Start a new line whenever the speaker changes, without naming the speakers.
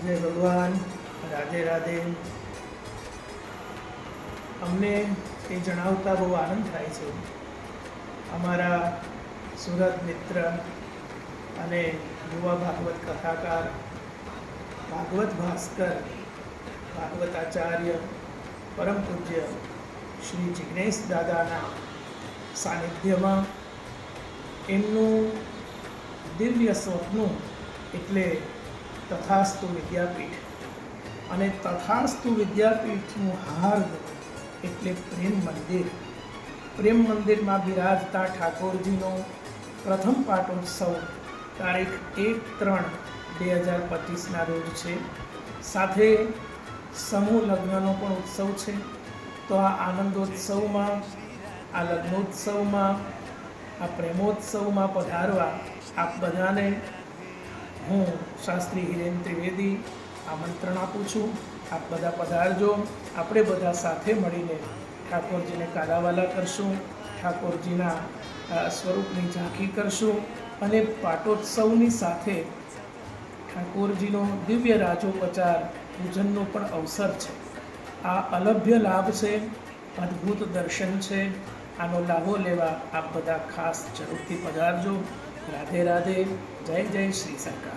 જય ભગવાન, રાધે રાધે. અમને એ જણાવતા બહુ આનંદ થાય છે. અમારા સુરત મિત્ર અને યુવા ભાગવત કથાકાર ભાગવત ભાસ્કર ભાગવત આચાર્ય પરમ પૂજ્ય શ્રી જિગ્નેશ દાદાના સાનિધ્યમાં એમનું દિવ્ય સ્વપ્ન એટલે તથાસ્તુ વિદ્યાપીઠ અને તથાસ્તુ વિદ્યાપીઠનું હાર્દ એટલે પ્રેમ મંદિરમાં બિરાજતા ઠાકોરજીનો પ્રથમ પાટોત્સવ તારીખ 1-3-2025 રોજ છે. સાથે સમૂહ લગ્નનો પણ ઉત્સવ છે. તો આ આનંદોત્સવમાં, આ લગ્નોત્સવમાં, આ પ્રેમોત્સવમાં પધારવા આપ બધાને હું શાસ્ત્રી હિરેન ત્રિવેદી આમંત્રણ આપું છું. આપ બધા પધારજો. આપણે બધા સાથે મળીને ઠાકોરજીને કાલાવાલા કરશું, ઠાકોરજીના સ્વરૂપની ઝાંખી કરશું અને પાટોત્સવની સાથે ઠાકોરજીનો દિવ્ય રાજોપચાર પૂજનનો પણ અવસર છે. આ અલભ્ય લાભ છે, અદ્ભુત દર્શન છે. આનો લાભો લેવા આપ બધા ખાસ જરૂરથી પધારજો. રાધે રાધે. જય જય શ્રી સરકાર.